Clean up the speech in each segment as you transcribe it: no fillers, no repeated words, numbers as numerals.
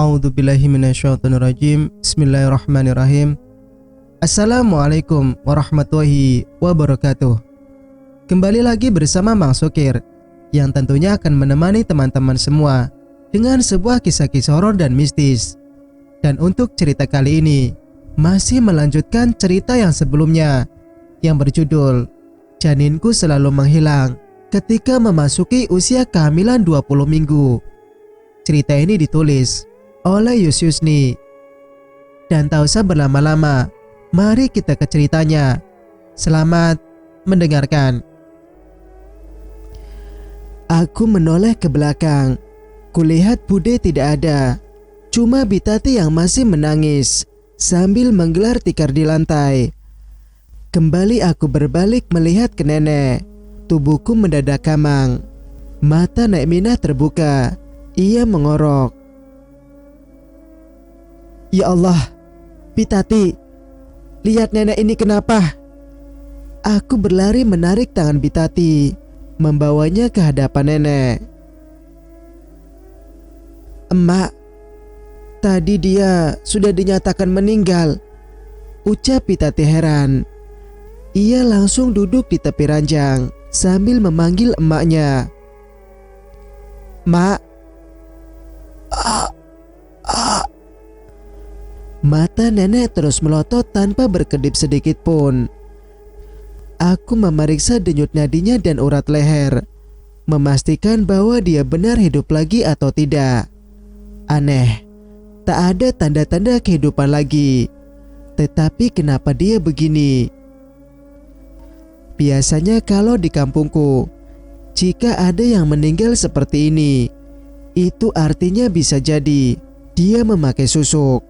A'udzubillahi minasyaitonirrajim. Bismillahirrahmanirrahim. Assalamualaikum warahmatullahi wabarakatuh. Kembali lagi bersama Mang Sukir, yang tentunya akan menemani teman-teman semua dengan sebuah kisah-kisah horor dan mistis. Dan untuk cerita kali ini masih melanjutkan cerita yang sebelumnya, yang berjudul Janinku Selalu Menghilang Ketika Memasuki Usia Kehamilan 20 Minggu. Cerita ini ditulis oleh Yusyusni. Dan tak usah berlama-lama, mari kita ke ceritanya. Selamat mendengarkan. Aku menoleh ke belakang. Kulihat Bude tidak ada, cuma Bitati yang masih menangis sambil menggelar tikar di lantai. Kembali aku berbalik melihat ke nenek. Tubuhku mendadak kamang. Mata Nek Minah terbuka. Ia mengorok. Ya Allah, Bitati, lihat nenek ini kenapa? Aku berlari menarik tangan Bitati, membawanya ke hadapan nenek. Emak, tadi dia sudah dinyatakan meninggal, ucap Bitati heran. Ia langsung duduk di tepi ranjang sambil memanggil emaknya. Mak. Mata nenek terus melotot tanpa berkedip sedikit pun. Aku memeriksa denyut nadinya dan urat leher, memastikan bahwa dia benar hidup lagi atau tidak. Aneh, tak ada tanda-tanda kehidupan lagi. Tetapi kenapa dia begini? Biasanya kalau di kampungku, jika ada yang meninggal seperti ini, itu artinya bisa jadi dia memakai susuk.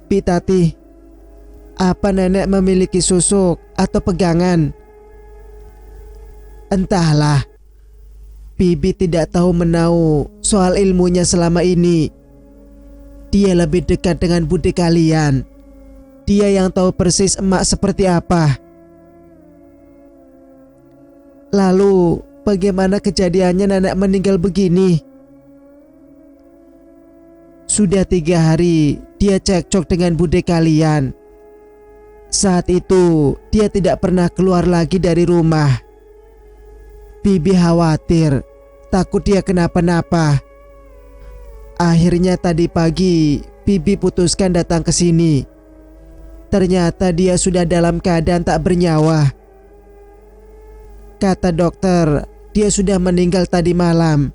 Bitati, apa nenek memiliki susuk atau pegangan? Entahlah, Bibi tidak tahu menau soal ilmunya selama ini. Dia lebih dekat dengan bude kalian. Dia yang tahu persis emak seperti apa. Lalu, bagaimana kejadiannya nenek meninggal begini? Sudah 3 hari dia cekcok dengan bude kalian. Saat itu dia tidak pernah keluar lagi dari rumah. Bibi khawatir, takut dia kenapa-napa. Akhirnya tadi pagi Bibi putuskan datang ke sini. Ternyata dia sudah dalam keadaan tak bernyawa. Kata dokter, dia sudah meninggal tadi malam,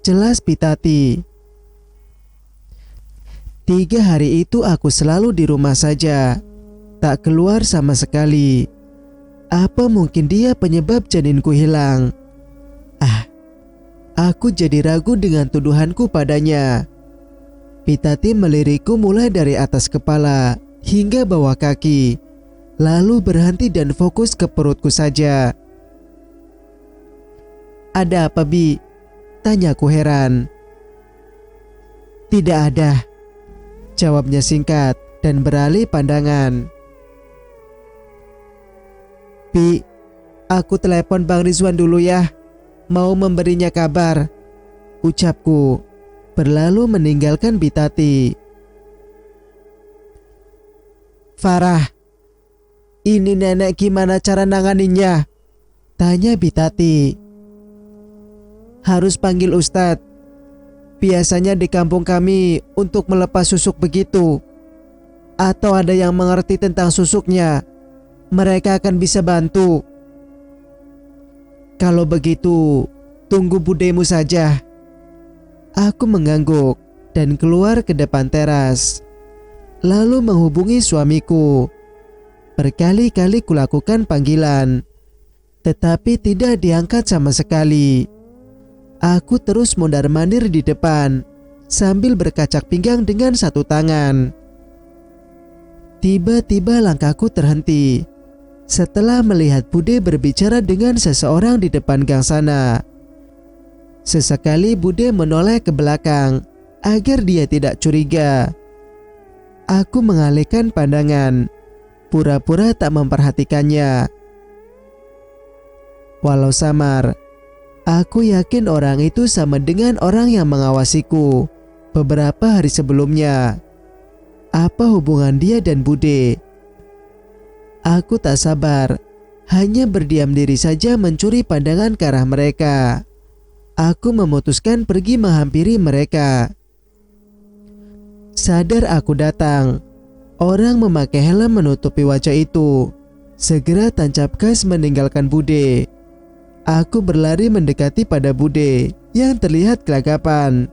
jelas Bitati. 3 hari itu aku selalu di rumah saja, tak keluar sama sekali. Apa mungkin dia penyebab janinku hilang? Aku jadi ragu dengan tuduhanku padanya. Bitati melirikku mulai dari atas kepala hingga bawah kaki, lalu berhenti dan fokus ke perutku saja. Ada apa, Bi? Tanyaku heran. Tidak ada, jawabnya singkat dan beralih pandangan. Bi, aku telepon Bang Rizwan dulu ya, mau memberinya kabar, ucapku, berlalu meninggalkan Bitati. Farah, ini nenek gimana cara nanganinnya? Tanya Bitati. Harus panggil Ustadz. Biasanya di kampung kami untuk melepas susuk begitu. Atau ada yang mengerti tentang susuknya, mereka akan bisa bantu. Kalau begitu, tunggu budemu saja. Aku mengangguk dan keluar ke depan teras, lalu menghubungi suamiku. Berkali-kali kulakukan panggilan, tetapi tidak diangkat sama sekali. Aku terus mondar-mandir di depan sambil berkacak pinggang dengan satu tangan. Tiba-tiba langkahku terhenti setelah melihat Bude berbicara dengan seseorang di depan gang sana. Sesekali Bude menoleh ke belakang agar dia tidak curiga. Aku mengalihkan pandangan, pura-pura tak memperhatikannya. Walau samar, Aku yakin orang itu sama dengan orang yang mengawasiku beberapa hari sebelumnya. Apa hubungan dia dan Bude? Aku tak sabar, hanya berdiam diri saja mencuri pandangan ke arah mereka. Aku memutuskan pergi menghampiri mereka. Sadar aku datang, orang memakai helm menutupi wajah itu segera tancap gas meninggalkan Bude. Aku berlari mendekati pada Bude yang terlihat gelagapan.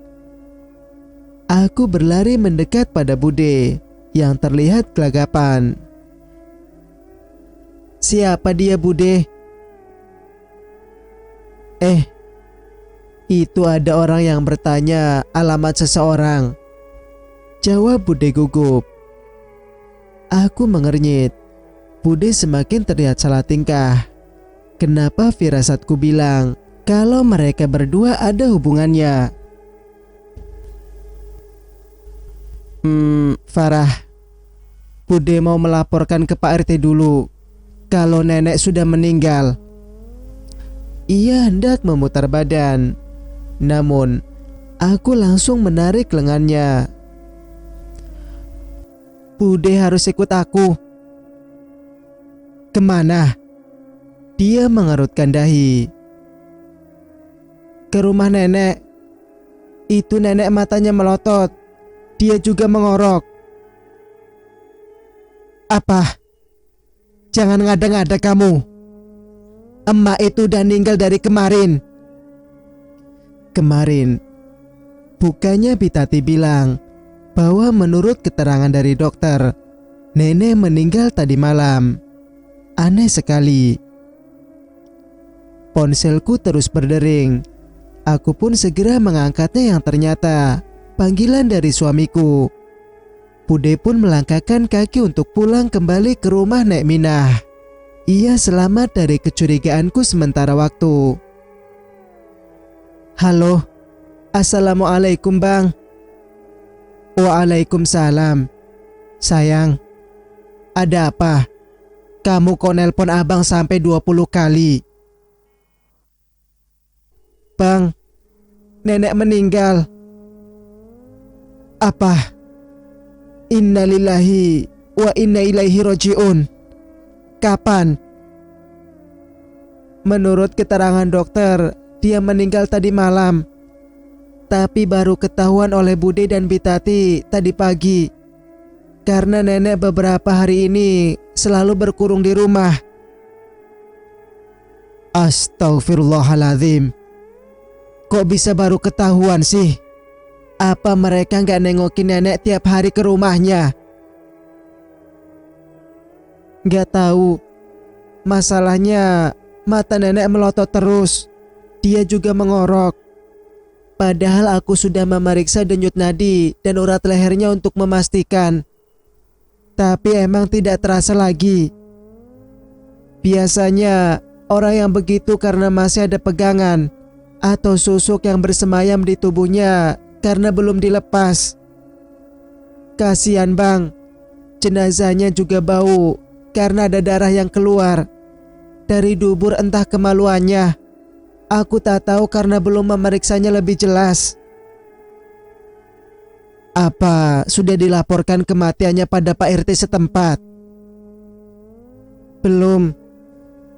Aku berlari mendekat pada Bude yang terlihat gelagapan. Siapa dia, Bude? Itu ada orang yang bertanya alamat seseorang, jawab Bude gugup. Aku mengernyit. Bude semakin terlihat salah tingkah. Kenapa firasatku bilang kalau mereka berdua ada hubungannya? Farah, Bude mau melaporkan ke Pak RT dulu kalau nenek sudah meninggal. Ia hendak memutar badan, namun aku langsung menarik lengannya. Bude harus ikut aku. Kemana? Dia mengerutkan dahi. Ke rumah nenek. Itu nenek matanya melotot. Dia juga mengorok. Apa? Jangan ngada-ngada kamu. Emak itu udah meninggal dari kemarin. Kemarin? Bukannya Bitati bilang bahwa menurut keterangan dari dokter, nenek meninggal tadi malam. Aneh sekali. Ponselku terus berdering. Aku pun segera mengangkatnya yang ternyata panggilan dari suamiku. Bude pun melangkahkan kaki untuk pulang kembali ke rumah Nek Minah. Ia selamat dari kecurigaanku sementara waktu. Halo, Assalamualaikum Bang. Waalaikumsalam. Sayang, ada apa? Kamu kok nelpon abang sampai 20 kali? Bang, nenek meninggal. Apa? Innalillahi wa inna ilaihi roji'un. Kapan? Menurut keterangan dokter, dia meninggal tadi malam. Tapi baru ketahuan oleh Bude dan Bitati tadi pagi. Karena nenek beberapa hari ini selalu berkurung di rumah. Astaghfirullahaladzim. Kok bisa baru ketahuan sih? Apa mereka nggak nengokin nenek tiap hari ke rumahnya? Nggak tahu. Masalahnya mata nenek melotot terus. Dia juga mengorok. Padahal aku sudah memeriksa denyut nadi dan urat lehernya untuk memastikan. Tapi emang tidak terasa lagi. Biasanya orang yang begitu karena masih ada pegangan atau susuk yang bersemayam di tubuhnya karena belum dilepas. Kasihan Bang, jenazahnya juga bau karena ada darah yang keluar dari dubur, entah kemaluannya. Aku tak tahu karena belum memeriksanya lebih jelas. Apa sudah dilaporkan kematiannya pada Pak RT setempat? Belum.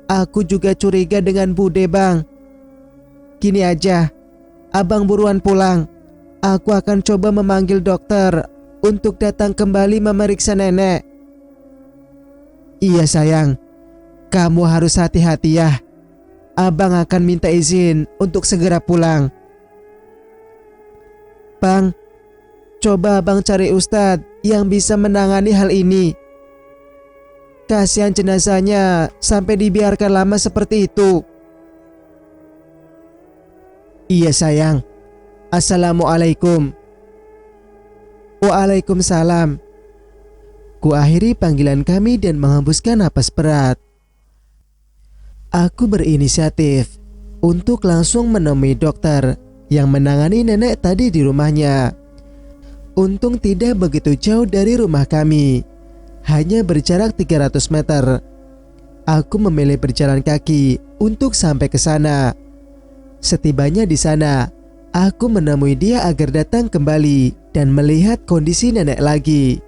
Aku juga curiga dengan Bude Bang. Gini aja, abang buruan pulang. Aku akan coba memanggil dokter untuk datang kembali memeriksa nenek. Iya sayang, kamu harus hati-hati ya. Abang akan minta izin untuk segera pulang. Bang, coba abang cari ustadz yang bisa menangani hal ini. Kasihan jenazahnya sampai dibiarkan lama seperti itu. Iya sayang. Assalamualaikum. Waalaikumsalam. Ku akhiri panggilan kami dan menghembuskan napas berat. Aku berinisiatif untuk langsung menemui dokter yang menangani nenek tadi di rumahnya. Untung tidak begitu jauh dari rumah kami, hanya berjarak 300 meter. Aku memilih berjalan kaki untuk sampai ke sana. Setibanya di sana, aku menemui dia agar datang kembali dan melihat kondisi nenek lagi.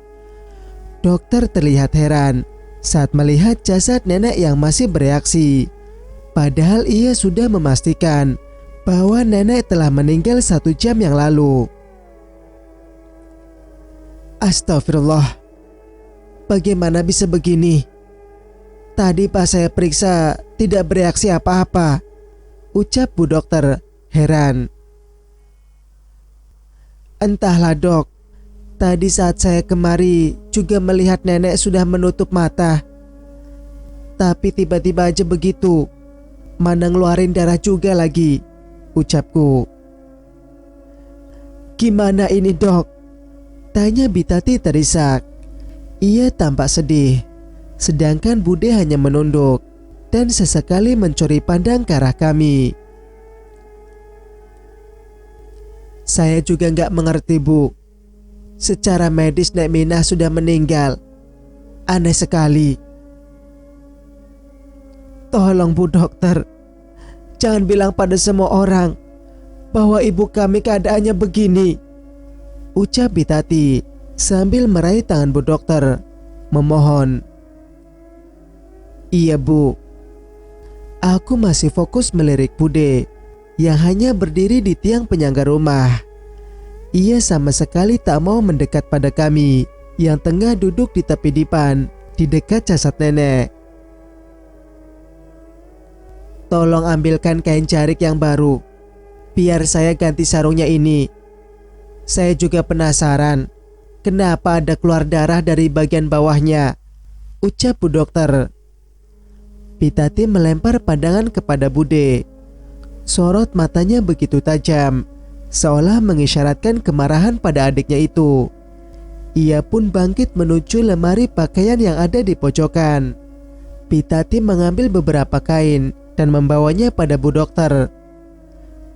Dokter terlihat heran saat melihat jasad nenek yang masih bereaksi. Padahal ia sudah memastikan bahwa nenek telah meninggal 1 jam yang lalu. Astagfirullah, bagaimana bisa begini? Tadi pas saya periksa tidak bereaksi apa-apa, ucap Bu Dokter heran. Entahlah dok, tadi saat saya kemari juga melihat nenek sudah menutup mata. Tapi tiba-tiba aja begitu, mana ngeluarin darah juga lagi, ucapku. Gimana ini dok? Tanya Bitati terisak. Ia tampak sedih, sedangkan Bude hanya menunduk dan sesekali mencuri pandang ke arah kami. Saya juga nggak mengerti bu. Secara medis Nek Minah sudah meninggal. Aneh sekali. Tolong Bu Dokter, jangan bilang pada semua orang bahwa ibu kami keadaannya begini, ucap Bitati sambil meraih tangan Bu Dokter, memohon. Iya Bu. Aku masih fokus melirik Bude yang hanya berdiri di tiang penyangga rumah. Ia sama sekali tak mau mendekat pada kami yang tengah duduk di tepi dipan di dekat jasad nenek. Tolong ambilkan kain jarik yang baru, biar saya ganti sarungnya ini. Saya juga penasaran kenapa ada keluar darah dari bagian bawahnya, ucap Bu Dokter. Bitati melempar pandangan kepada Bude. Sorot matanya begitu tajam, seolah mengisyaratkan kemarahan pada adiknya itu. Ia pun bangkit menuju lemari pakaian yang ada di pojokan. Bitati mengambil beberapa kain dan membawanya pada Bu Dokter.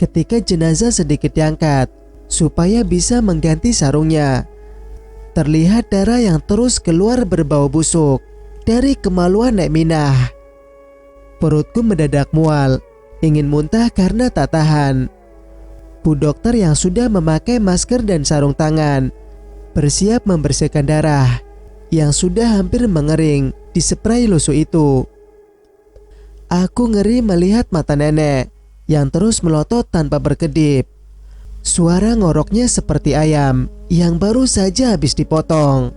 Ketika jenazah sedikit diangkat supaya bisa mengganti sarungnya, terlihat darah yang terus keluar berbau busuk dari kemaluan Nek Minah. Perutku mendadak mual, ingin muntah karena tak tahan. Bu Dokter yang sudah memakai masker dan sarung tangan bersiap membersihkan darah yang sudah hampir mengering di spray lusuh itu. Aku ngeri melihat mata nenek yang terus melotot tanpa berkedip. Suara ngoroknya seperti ayam yang baru saja habis dipotong.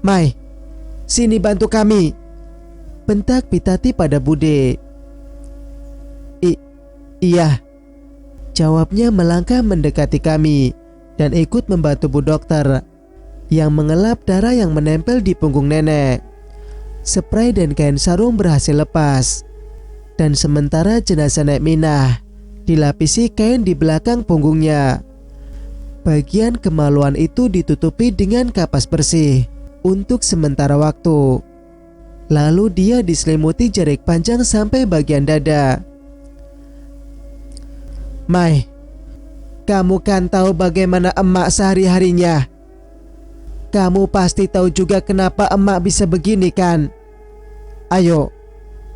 Mai, sini bantu kami, bentak Bitati pada Bude. Iya, jawabnya melangkah mendekati kami dan ikut membantu Bu Dokter yang mengelap darah yang menempel di punggung nenek. Spray dan kain sarung berhasil lepas, dan sementara jenazah Nek Minah dilapisi kain di belakang punggungnya. Bagian kemaluan itu ditutupi dengan kapas bersih untuk sementara waktu. Lalu dia diselimuti jarik panjang sampai bagian dada. Mai, kamu kan tahu bagaimana emak sehari-harinya. Kamu pasti tahu juga kenapa emak bisa begini kan? Ayo,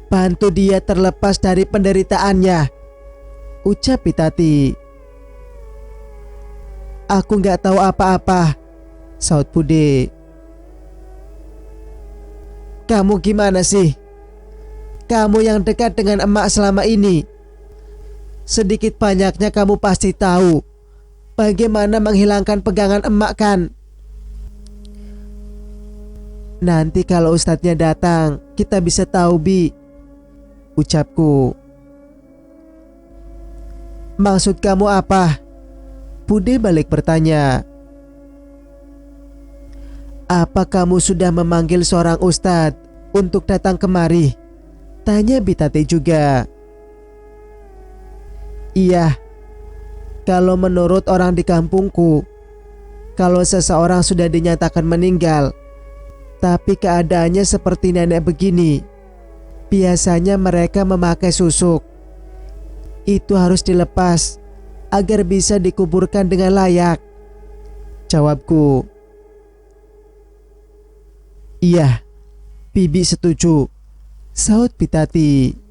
bantu dia terlepas dari penderitaannya, ucap Bitati. Aku nggak tahu apa-apa, saut Bude. Kamu gimana sih? Kamu yang dekat dengan emak selama ini. Sedikit banyaknya kamu pasti tahu bagaimana menghilangkan pegangan emak kan? Nanti kalau ustadznya datang, kita bisa tahu Bi, ucapku. Maksud kamu apa? Bude balik bertanya. Apa kamu sudah memanggil seorang ustadz untuk datang kemari? Tanya Bitati juga. Iya, kalau menurut orang di kampungku, kalau seseorang sudah dinyatakan meninggal, tapi keadaannya seperti nenek begini, biasanya mereka memakai susuk. Itu harus dilepas agar bisa dikuburkan dengan layak, jawabku. Iya, Bibi setuju, saut Bitati.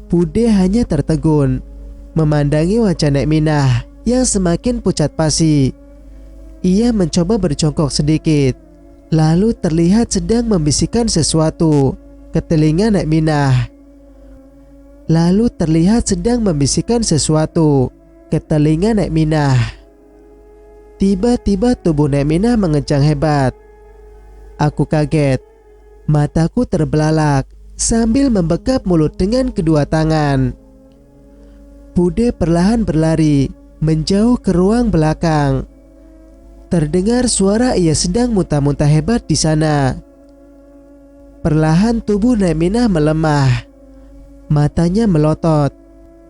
Bude hanya tertegun memandangi wajah Nek Minah yang semakin pucat pasi. Ia mencoba berjongkok sedikit, lalu terlihat sedang membisikkan sesuatu ke telinga Nek Minah. Tiba-tiba tubuh Nek Minah mengejang hebat. Aku kaget, mataku terbelalak sambil membekap mulut dengan kedua tangan. Bude perlahan berlari menjauh ke ruang belakang. Terdengar suara ia sedang muntah-muntah hebat di sana. Perlahan tubuh Nek Minah melemah, matanya melotot,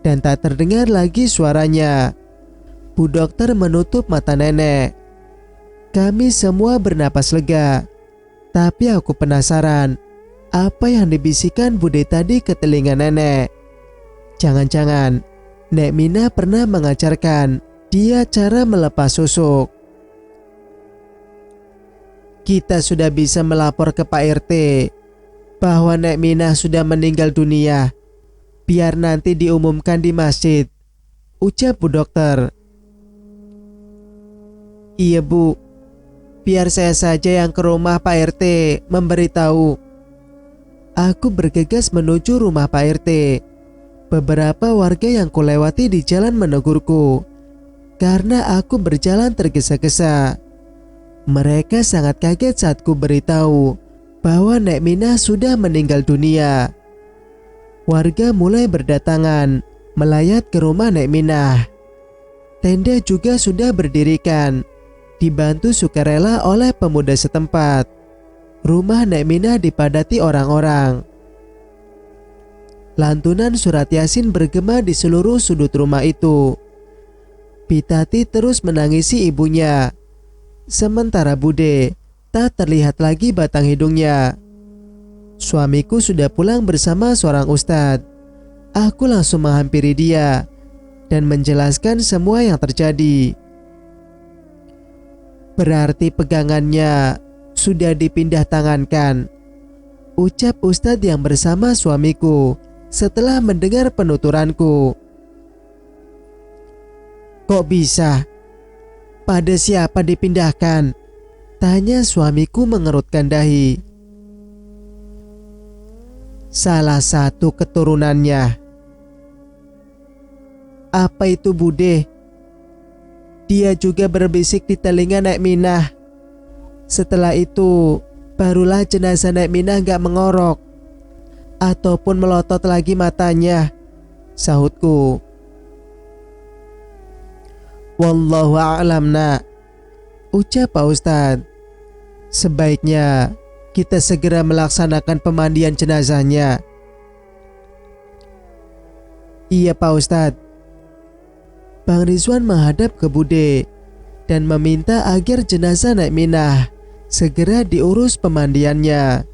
dan tak terdengar lagi suaranya. Bu dokter menutup mata nenek. Kami semua bernapas lega, tapi aku penasaran apa yang dibisikkan Bude tadi ke telinga nenek. Jangan-jangan Nek Minah pernah mengajarkan dia cara melepas susuk. Kita sudah bisa melapor ke Pak RT bahwa Nek Minah sudah meninggal dunia. Biar nanti diumumkan di masjid, ucap Bu dokter. Iya Bu, biar saya saja yang ke rumah Pak RT memberitahu. Aku bergegas menuju rumah Pak RT. Beberapa warga yang kulewati di jalan menegurku karena aku berjalan tergesa-gesa. Mereka sangat kaget saat ku beritahu bahwa Nek Minah sudah meninggal dunia. Warga mulai berdatangan melayat ke rumah Nek Minah. Tenda juga sudah berdirikan, dibantu sukarela oleh pemuda setempat. Rumah Nek Minah dipadati orang-orang. Lantunan surat Yasin bergema di seluruh sudut rumah itu. Pitati terus menangisi ibunya, sementara Bude tak terlihat lagi batang hidungnya. Suamiku sudah pulang bersama seorang ustadz. Aku langsung menghampiri dia dan menjelaskan semua yang terjadi. Berarti pegangannya sudah dipindah tangankan, ucap ustadz yang bersama suamiku setelah mendengar penuturanku. Kok bisa? Pada siapa dipindahkan? Tanya suamiku mengerutkan dahi. Salah satu keturunannya. Apa itu Bude? Dia juga berbisik di telinga Nek Minah. Setelah itu, barulah jenazah Nek Minah gak mengorok ataupun melotot lagi matanya, sahutku. Wallahu a'lam nak, ucap Pak Ustadz. Sebaiknya kita segera melaksanakan pemandian jenazahnya. Iya Pak Ustadz. Bang Rizwan menghadap ke Bude dan meminta agar jenazah Nek Minah segera diurus pemandiannya.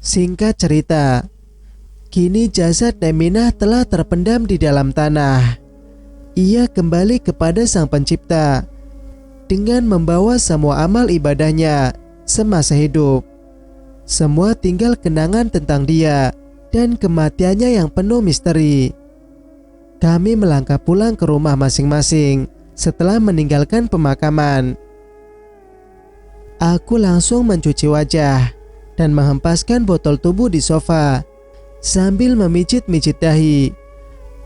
Singkat cerita, kini jasad Nek Minah telah terpendam di dalam tanah. Ia kembali kepada Sang Pencipta dengan membawa semua amal ibadahnya semasa hidup. Semua tinggal kenangan tentang dia dan kematiannya yang penuh misteri. Kami melangkah pulang ke rumah masing-masing setelah meninggalkan pemakaman. Aku langsung mencuci wajah dan menghempaskan botol tubuh di sofa sambil memijit-mijit dahi.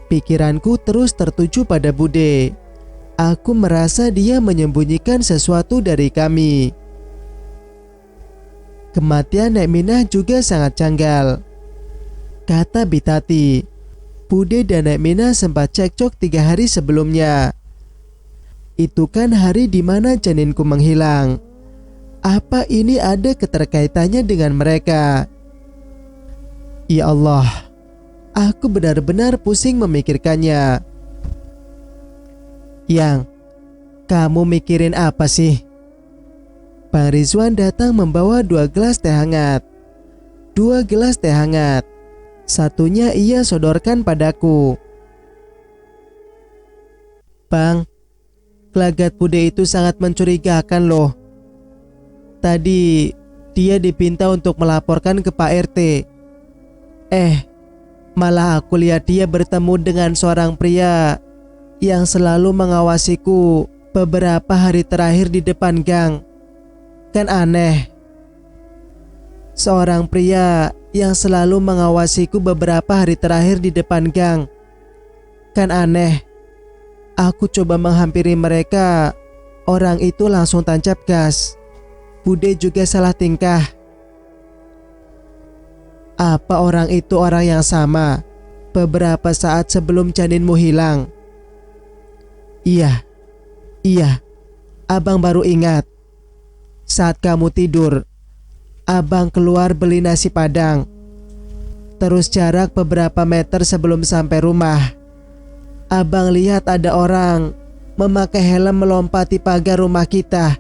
Pikiranku terus tertuju pada Bude. Aku merasa dia menyembunyikan sesuatu dari kami. Kematian Nek Minah juga sangat janggal. Kata Bitati, Bude dan Nek Minah sempat cekcok 3 hari sebelumnya. Itu kan hari di mana janinku menghilang. Apa ini ada keterkaitannya dengan mereka? Ya Allah, aku benar-benar pusing memikirkannya. Yang, kamu mikirin apa sih? Bang Rizwan datang membawa 2 gelas teh hangat. 2 gelas teh hangat. Satunya ia sodorkan padaku. Bang, gelagat Bude itu sangat mencurigakan loh. Tadi dia dipinta untuk melaporkan ke Pak RT. Malah aku lihat dia bertemu dengan seorang pria yang selalu mengawasiku beberapa hari terakhir di depan gang. Kan aneh. Seorang pria yang selalu mengawasiku beberapa hari terakhir di depan gang. Kan aneh. Aku coba menghampiri mereka. Orang itu langsung tancap gas. Bude juga salah tingkah. Apa orang itu orang yang sama beberapa saat sebelum janinmu hilang? Iya, abang baru ingat. Saat kamu tidur, abang keluar beli nasi padang. Terus jarak beberapa meter sebelum sampai rumah, abang lihat ada orang memakai helm melompati pagar rumah kita.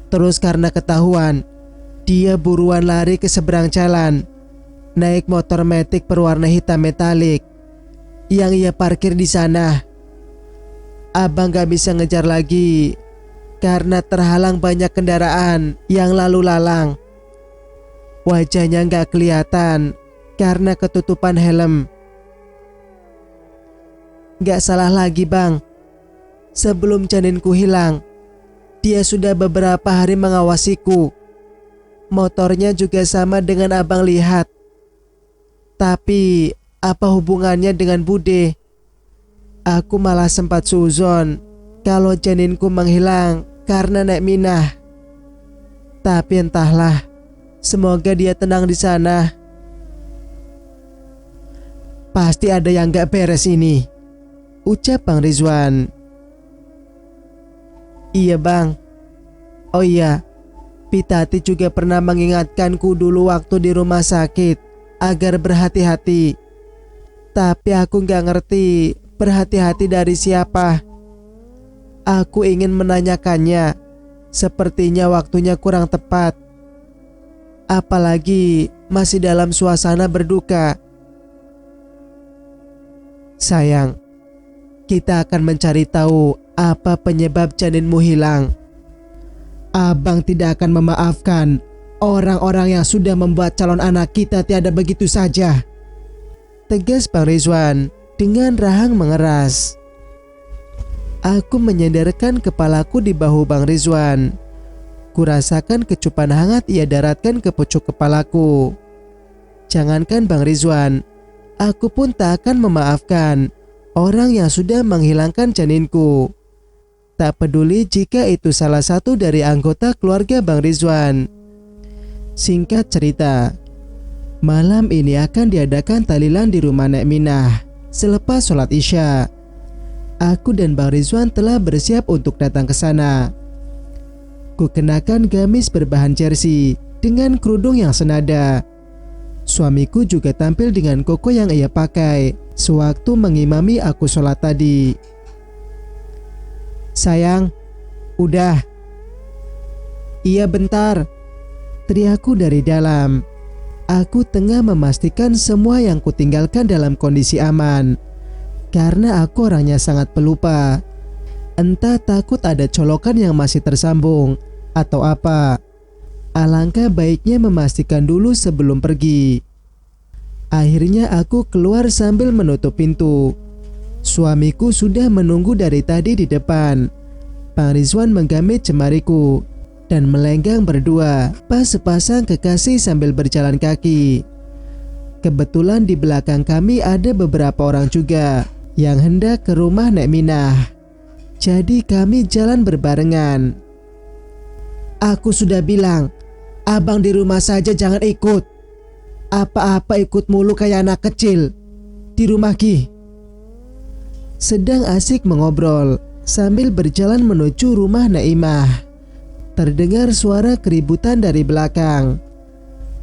Terus karena ketahuan, dia buruan lari ke seberang jalan, naik motor metik berwarna hitam metalik yang ia parkir di sana. Abang gak bisa ngejar lagi karena terhalang banyak kendaraan yang lalu lalang. Wajahnya gak kelihatan karena ketutupan helm. Gak salah lagi bang, sebelum janinku hilang, dia sudah beberapa hari mengawasiku. Motornya juga sama dengan abang lihat. Tapi apa hubungannya dengan Bude? Aku malah sempat suzon kalau janinku menghilang karena Nek Minah. Tapi entahlah, semoga dia tenang di sana. Pasti ada yang gak beres ini, ucap Bang Rizwan. Iya bang. Oh iya, Pitati juga pernah mengingatkanku dulu waktu di rumah sakit agar berhati-hati. Tapi aku gak ngerti berhati-hati dari siapa. Aku ingin menanyakannya, sepertinya waktunya kurang tepat. Apalagi masih dalam suasana berduka. Sayang, kita akan mencari tahu apa penyebab janinmu hilang. Abang tidak akan memaafkan orang-orang yang sudah membuat calon anak kita tiada begitu saja, tegas Bang Rizwan dengan rahang mengeras. Aku menyandarkan kepalaku di bahu Bang Rizwan. Kurasakan kecupan hangat ia daratkan ke pucuk kepalaku. Jangankan Bang Rizwan, aku pun tak akan memaafkan orang yang sudah menghilangkan janinku. Tak peduli jika itu salah satu dari anggota keluarga Bang Rizwan. Singkat cerita, malam ini akan diadakan tahlilan di rumah Nek Minah. Selepas sholat Isya, aku dan Bang Rizwan telah bersiap untuk datang ke sana. Kukenakan gamis berbahan jersey dengan kerudung yang senada. Suamiku juga tampil dengan koko yang ia pakai sewaktu mengimami aku sholat tadi. Sayang, udah. Iya bentar, teriakku dari dalam. Aku tengah memastikan semua yang kutinggalkan dalam kondisi aman. Karena aku orangnya sangat pelupa. Entah takut ada colokan yang masih tersambung atau apa. Alangkah baiknya memastikan dulu sebelum pergi. Akhirnya aku keluar sambil menutup pintu. Suamiku sudah menunggu dari tadi di depan. Bang Rizwan menggamit jemariku dan melenggang berdua pas sepasang kekasih sambil berjalan kaki. Kebetulan di belakang kami ada beberapa orang juga yang hendak ke rumah Nek Minah. Jadi kami jalan berbarengan. Aku sudah bilang, abang di rumah saja jangan ikut. Apa-apa ikut mulu kayak anak kecil di rumah Ki. Sedang asik mengobrol sambil berjalan menuju rumah Naimah, terdengar suara keributan dari belakang.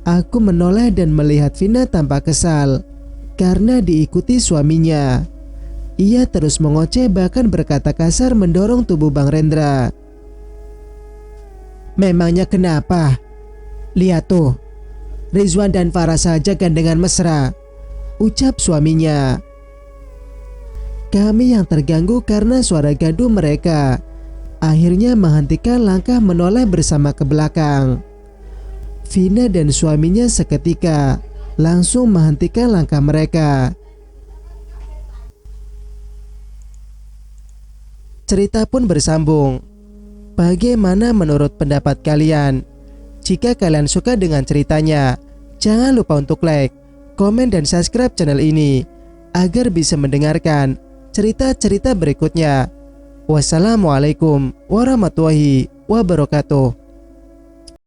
Aku menoleh dan melihat Vina tampak kesal karena diikuti suaminya. Ia terus mengoceh bahkan berkata kasar mendorong tubuh Bang Rendra. Memangnya kenapa? Lihat tuh, Rizwan dan Farah saja gandengan mesra, ucap suaminya. Kami yang terganggu karena suara gaduh mereka akhirnya menghentikan langkah menoleh bersama ke belakang. Vina dan suaminya seketika langsung menghentikan langkah mereka. Cerita pun bersambung. Bagaimana menurut pendapat kalian? Jika kalian suka dengan ceritanya, jangan lupa untuk like, komen, dan subscribe channel ini agar bisa mendengarkan cerita-cerita berikutnya. Wassalamualaikum warahmatullahi wabarakatuh.